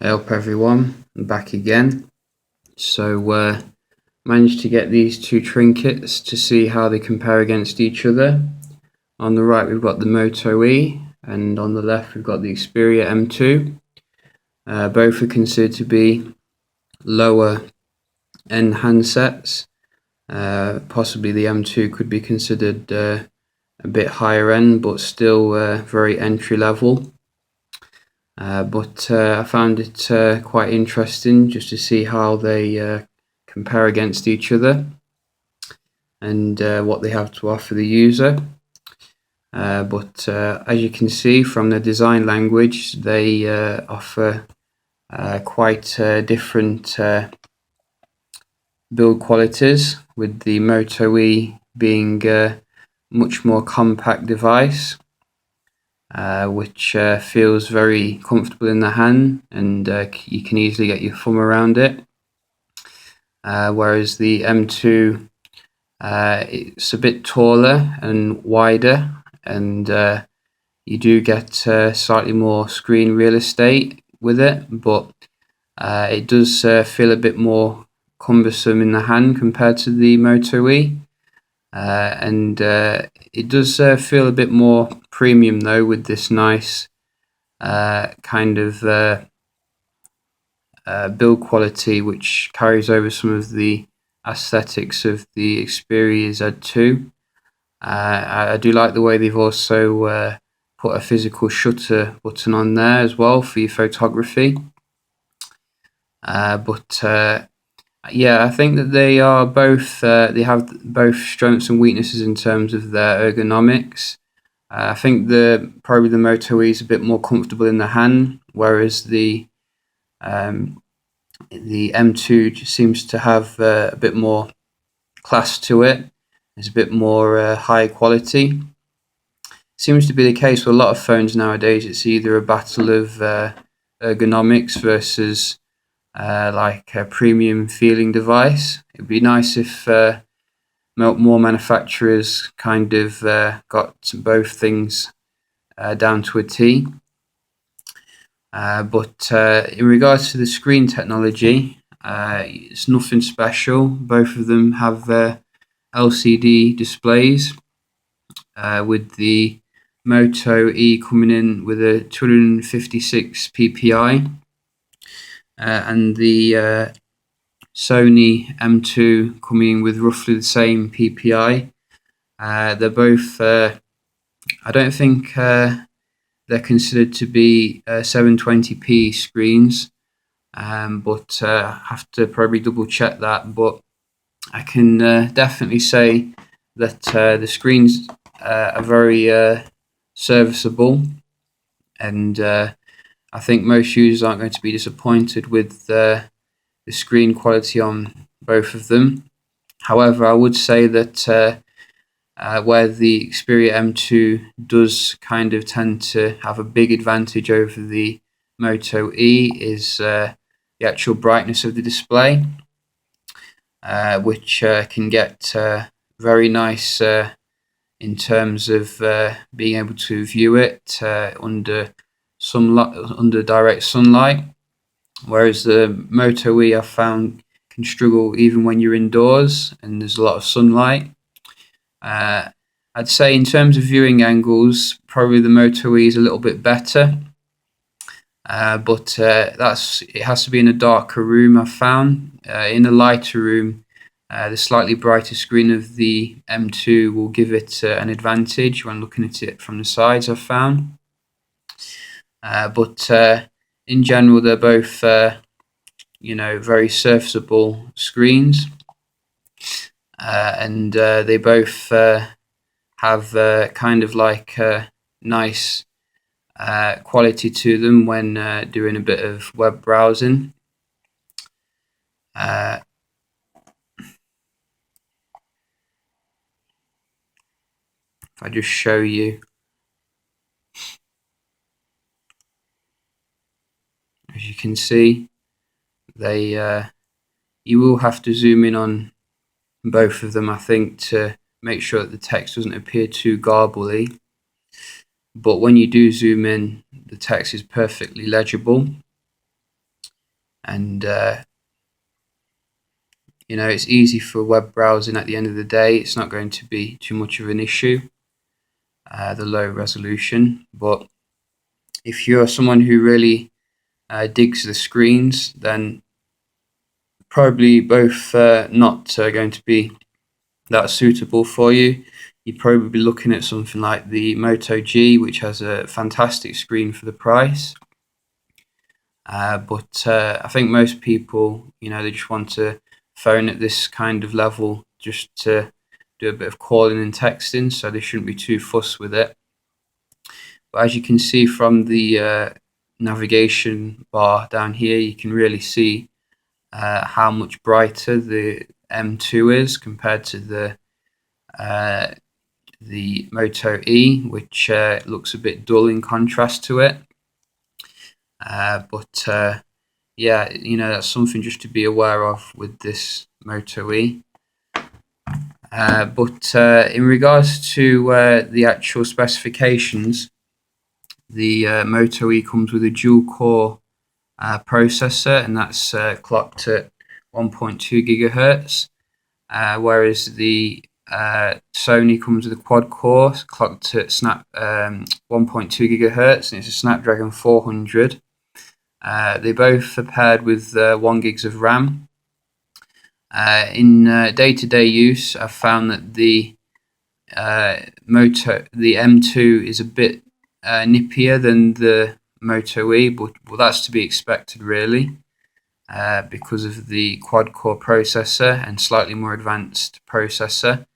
Help everyone, I'm back again. So managed to get these two trinkets to see how they compare against each other. On the right we've got the Moto E, and on the left we've got the Xperia M2. Both are considered to be lower end handsets. Possibly the M2 could be considered a bit higher end, but still very entry level. But I found it quite interesting just to see how they compare against each other and what they have to offer the user. But as you can see from the design language, they offer quite different build qualities, with the Moto E being a much more compact device, which feels very comfortable in the hand, and you can easily get your thumb around it. Whereas the M2, it's a bit taller and wider, and you do get slightly more screen real estate with it, but it does feel a bit more cumbersome in the hand compared to the Moto E. And it does feel a bit more premium though, with this nice kind of build quality, which carries over some of the aesthetics of the Xperia Z2. I do like the way they've also put a physical shutter button on there as well for your photography. But yeah, I think that they are both. They have both strengths and weaknesses in terms of their ergonomics. I think probably the Moto E is a bit more comfortable in the hand, whereas the M2 just seems to have a bit more class to it. It's a bit more high quality. Seems to be the case with a lot of phones nowadays. It's either a battle of ergonomics versus like a premium feeling device. It'd be nice if more manufacturers kind of got both things down to a T. But in regards to the screen technology, it's nothing special. Both of them have LCD displays, with the Moto E coming in with a 256 ppi, and the Sony M2 coming in with roughly the same ppi. They're both, I don't think they're considered to be 720p screens, but I have to probably double check that. But I can definitely say that the screens are very serviceable, and I think most users aren't going to be disappointed with the screen quality on both of them. However, I would say that where the Xperia M2 does kind of tend to have a big advantage over the Moto E is the actual brightness of the display, which can get very nice in terms of being able to view it under direct sunlight, whereas the Moto E I found can struggle even when you're indoors and there's a lot of sunlight. I'd say in terms of viewing angles, probably the Moto E is a little bit better, but it has to be in a darker room. I've found in a lighter room, the slightly brighter screen of the M2 will give it an advantage when looking at it from the sides, I've found. But in general, they're both very serviceable screens, and they both have kind of like nice quality to them when doing a bit of web browsing. If I just show you, as you can see, you will have to zoom in on both of them, I think, to make sure that the text doesn't appear too garbly. But when you do zoom in, the text is perfectly legible. and it's easy for web browsing. At the end of the day, it's not going to be too much of an issue, the low resolution. But if you're someone who really digs the screens, then probably both not going to be that suitable for you. You'd probably be looking at something like the Moto G, which has a fantastic screen for the price. But I think most people, they just want a phone at this kind of level just to do a bit of calling and texting, so they shouldn't be too fussed with it. But as you can see from the navigation bar down here, you can really see how much brighter the M2 is compared to the Moto E, which looks a bit dull in contrast to it. But yeah, that's something just to be aware of with this Moto E. But in regards to the actual specifications, the Moto E comes with a dual-core processor, and that's clocked at 1.2 gigahertz, whereas the Sony comes with a quad-core clocked at 1.2 gigahertz, and it's a Snapdragon 400. They both are paired with 1 gigs of RAM. In day-to-day use, I've found that the M2 is a bit nippier than the Moto E, but that's to be expected really, because of the quad-core processor and slightly more advanced processor.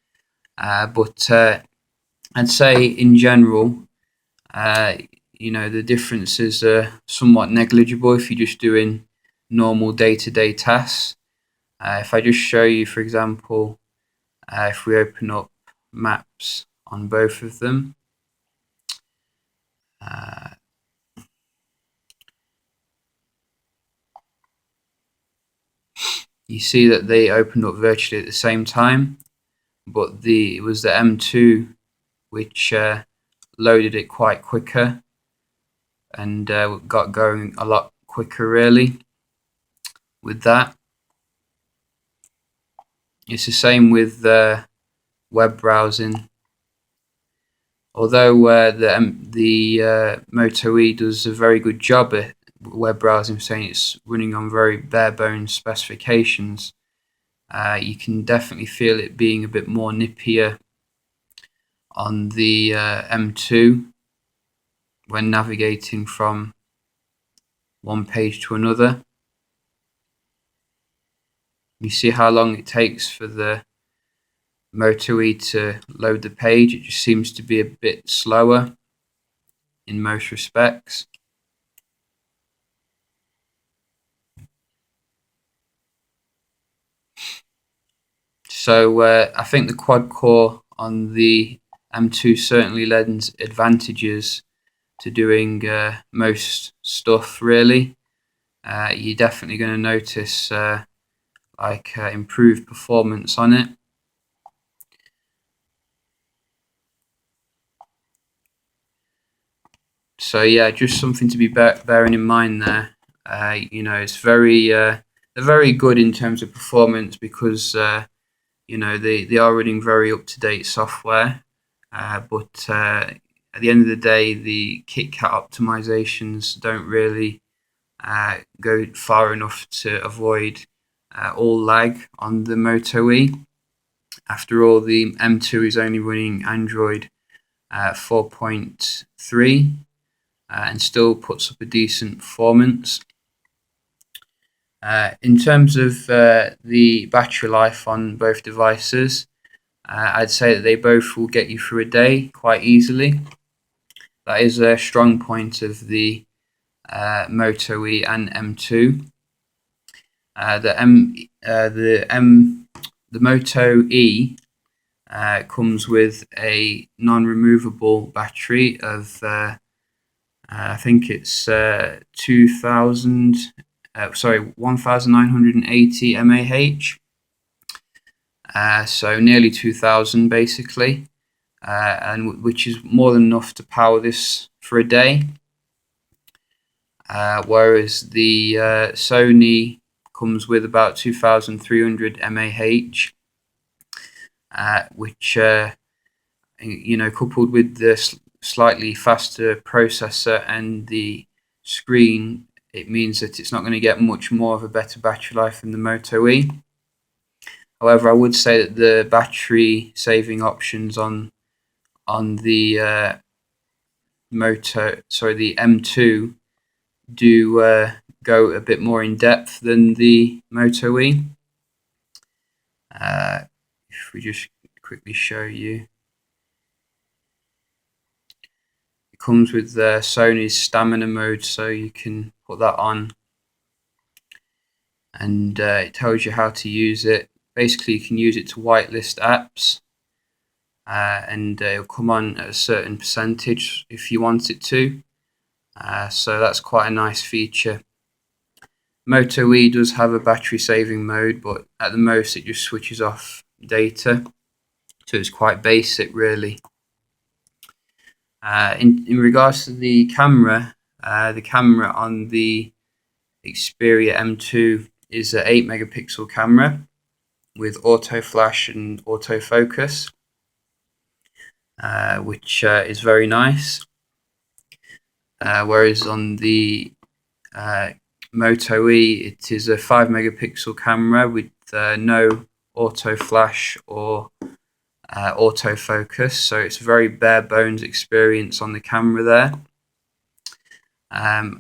But I'd say in general, the differences are somewhat negligible if you're just doing normal day-to-day tasks. If I just show you, for example, if we open up maps on both of them, you see that they opened up virtually at the same time, but it was the M2 which loaded it quite quicker and got going a lot quicker really with that. It's the same with web browsing. Although the Moto E does a very good job at web browsing, saying it's running on very bare bones specifications, you can definitely feel it being a bit more nippier on the M2 when navigating from one page to another. You see how long it takes for the Moto E to load the page. It just seems to be a bit slower in most respects. So I think the quad core on the M2 certainly lends advantages to doing most stuff really. You're definitely going to notice improved performance on it. So yeah, just something to be bearing in mind there. It's they're very good in terms of performance because they are running very up-to-date software. But at the end of the day, the KitKat optimizations don't really go far enough to avoid all lag on the Moto E. After all, the M2 is only running Android 4.3 and still puts up a decent performance. In terms of the battery life on both devices, I'd say that they both will get you through a day quite easily. That is a strong point of the Moto E and M2. The Moto E comes with a non-removable battery of I think it's 1980 mAh, so nearly 2000 basically, and which is more than enough to power this for a day. whereas the Sony comes with about 2300 mAh, which coupled with the slightly faster processor and the screen, it means that it's not going to get much more of a better battery life than the Moto E. However, I would say that the battery saving options on the the M2 do go a bit more in depth than the Moto E. If we just quickly show you, it comes with Sony's stamina mode, so you can put that on, and it tells you how to use it. Basically, you can use it to whitelist apps, and it'll come on at a certain percentage if you want it to. So that's quite a nice feature. Moto E does have a battery saving mode, but at the most it just switches off data, so it's quite basic really. In regards to the camera on the Xperia M2 is an 8 megapixel camera with auto flash and autofocus, which is very nice. Whereas on the Moto E, it is a 5 megapixel camera with no auto flash or autofocus, so it's a very bare bones experience on the camera there. I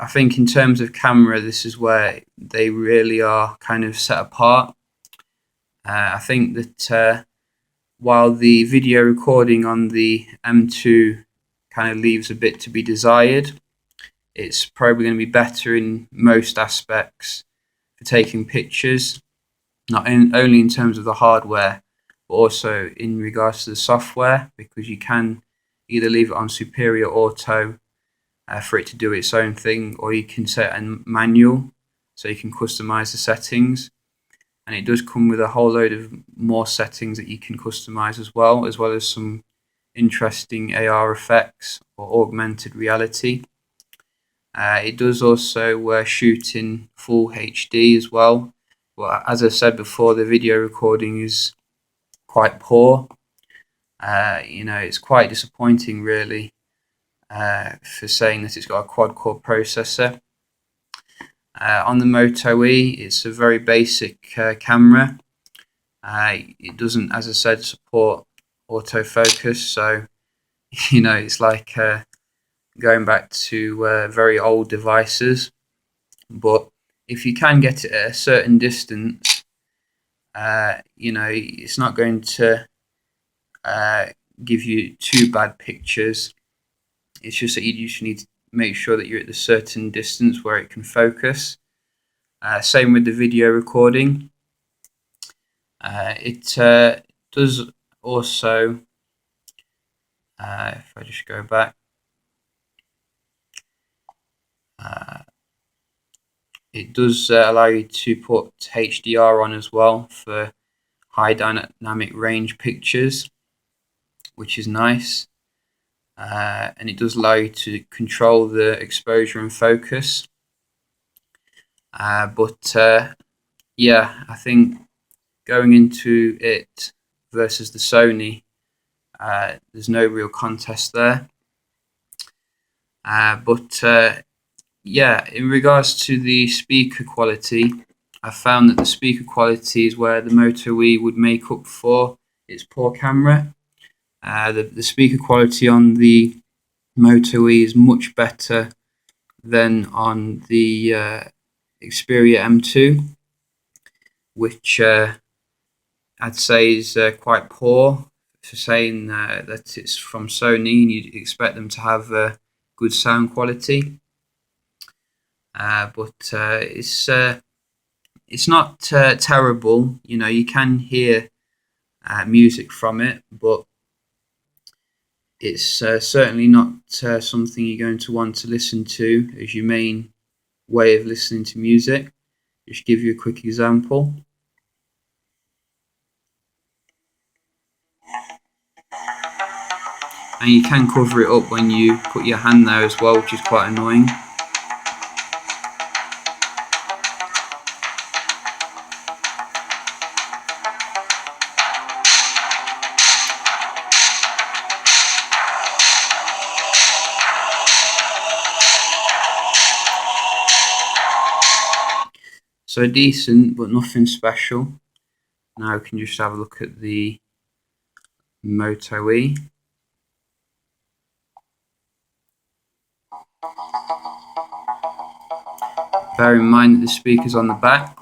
think in terms of camera, this is where they really are kind of set apart. I think that while the video recording on the M2 kind of leaves a bit to be desired, it's probably going to be better in most aspects for taking pictures, not only in terms of the hardware, but also in regards to the software, because you can either leave it on Superior Auto for it to do its own thing, or you can set a manual so you can customize the settings, and it does come with a whole load of more settings that you can customize as well as some interesting AR effects or augmented reality. It does also shoot in full HD as well. Well, as I said before, the video recording is quite poor. It's quite disappointing really, for saying that it's got a quad-core processor. On the Moto E, it's a very basic camera. It doesn't, as I said, support autofocus, so it's like going back to very old devices. But if you can get it at a certain distance, it's not going to give you too bad pictures. It's just that you just need to make sure that you're at a certain distance where it can focus. Same with the video recording. It does also, if I just go back, it does allow you to put HDR on as well for high dynamic range pictures, which is nice. And it does allow you to control the exposure and focus. Yeah, I think going into it versus the Sony, there's no real contest there. Yeah, in regards to the speaker quality, I found that the speaker quality is where the Moto E would make up for its poor camera. The speaker quality on the Moto E is much better than on the Xperia M2, which I'd say is quite poor for saying that it's from Sony and you'd expect them to have good sound quality. But it's not terrible. You can hear music from it, but it's certainly not something you're going to want to listen to as your main way of listening to music. Just give you a quick example. and you can cover it up when you put your hand there as well, which is quite annoying. So decent, but nothing special. Now we can just have a look at the Moto E. Bear in mind that the speaker's on the back.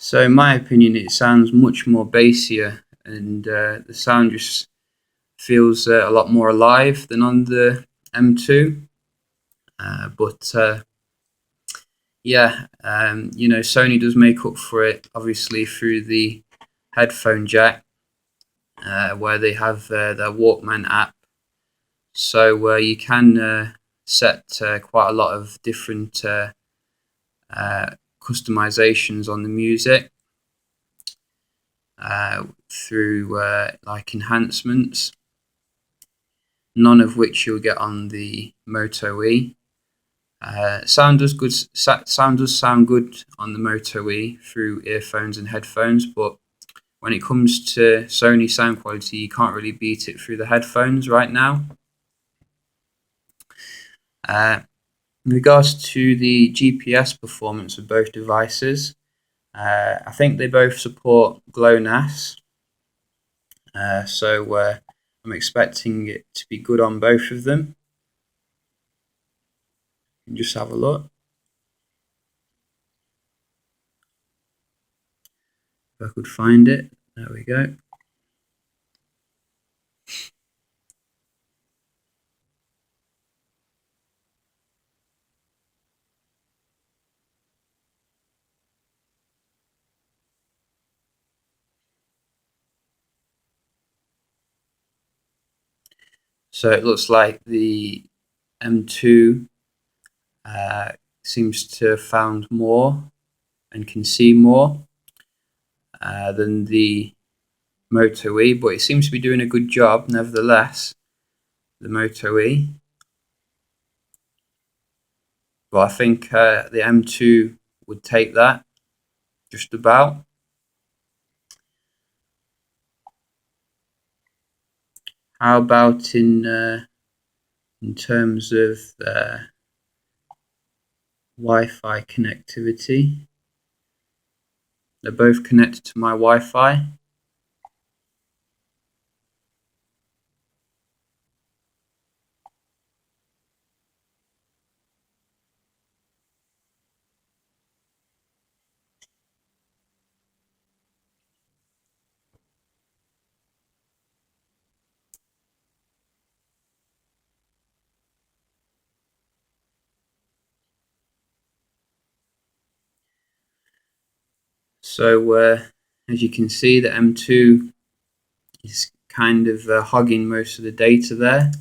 So in my opinion, it sounds much more bassier, and the sound just feels a lot more alive than on the M2. Yeah, Sony does make up for it, obviously, through the headphone jack, where they have their Walkman app. So you can set quite a lot of different customizations on the music through like enhancements, none of which you'll get on the Moto E. Sound does sound good on the Moto E through earphones and headphones, but when it comes to Sony sound quality, you can't really beat it through the headphones right now. In regards to the GPS performance of both devices, I think they both support GLONASS, so I'm expecting it to be good on both of them. Just have a look. If I could find it. There we go. So it looks like the M2 seems to have found more and can see more than the Moto E, but it seems to be doing a good job nevertheless, the Moto E. But I think the M2 would take that just about. How about in terms of Wi-Fi connectivity? They're both connected to my Wi-Fi. So as you can see, the M2 is kind of hogging most of the data there.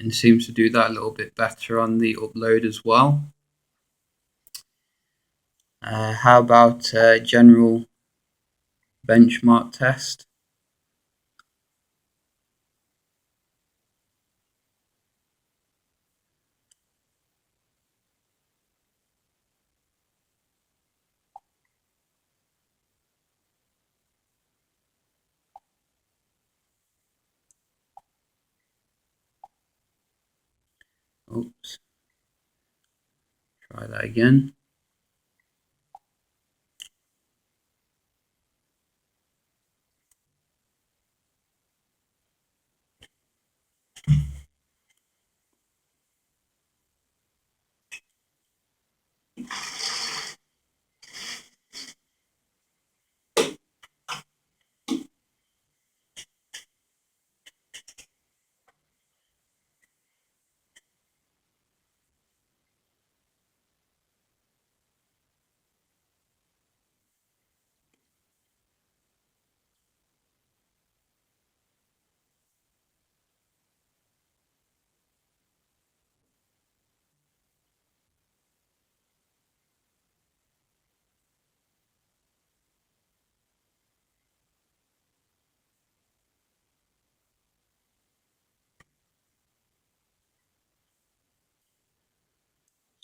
And seems to do that a little bit better on the upload as well. How about general benchmark test? Oops. Try that again.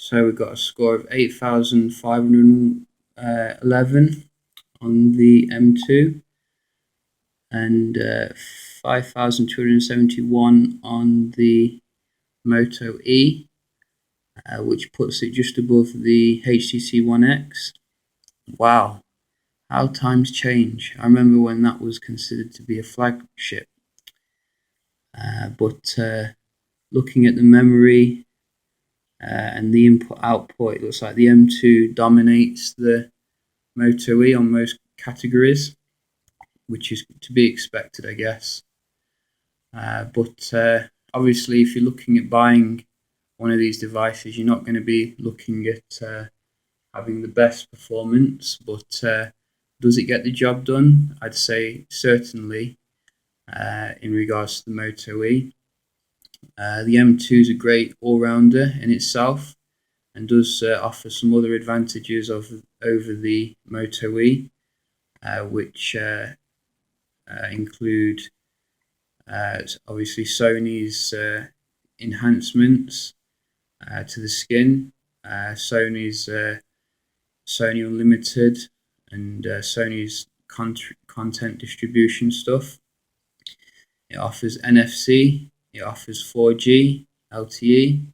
So we got a score of 8,511 on the M2 and 5,271 on the Moto E, which puts it just above the HTC One X. Wow, how times change. I remember when that was considered to be a flagship. But looking at the memory and the input output, it looks like the M2 dominates the Moto E on most categories, which is to be expected, I guess. But obviously, if you're looking at buying one of these devices, you're not going to be looking at having the best performance, but does it get the job done? I'd say certainly in regards to the Moto E. The M2 is a great all-rounder in itself and does offer some other advantages over the Moto E, which include obviously Sony's enhancements to the skin, Sony's Sony Unlimited, and Sony's content distribution stuff. It offers NFC, it offers 4G, LTE,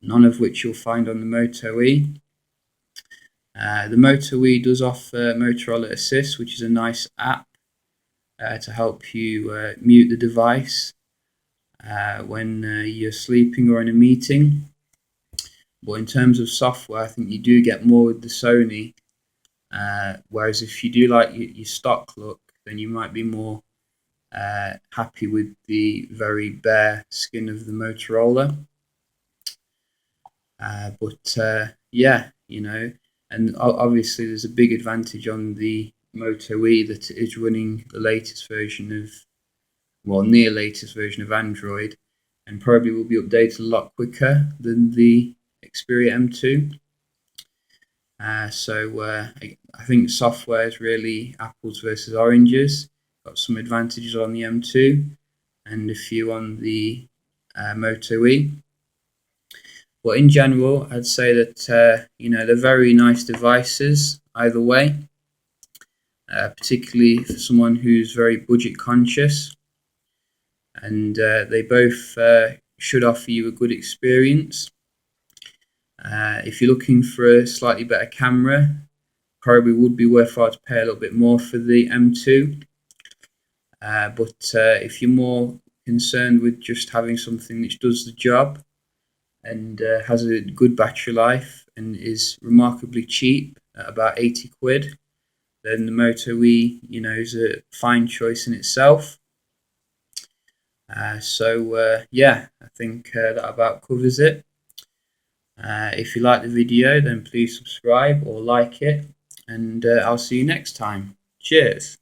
none of which you'll find on the Moto E. The Moto E does offer Motorola Assist, which is a nice app to help you mute the device when you're sleeping or in a meeting. But in terms of software, I think you do get more with the Sony. Whereas if you do like your stock look, then you might be more happy with the very bare skin of the Motorola. But yeah, and obviously there's a big advantage on the Moto E that it is running the latest version of, well, near latest version of Android, and probably will be updated a lot quicker than the Xperia M2. So I think software is really apples versus oranges. Got some advantages on the M2 and a few on the Moto E. But in general, I'd say that they're very nice devices either way, particularly for someone who's very budget conscious. And they both should offer you a good experience. If you're looking for a slightly better camera, probably would be worthwhile to pay a little bit more for the M2. But if you're more concerned with just having something which does the job and has a good battery life and is remarkably cheap at about 80 quid, then the Moto E, is a fine choice in itself. So yeah, I think that about covers it. If you like the video, then please subscribe or like it, and I'll see you next time. Cheers.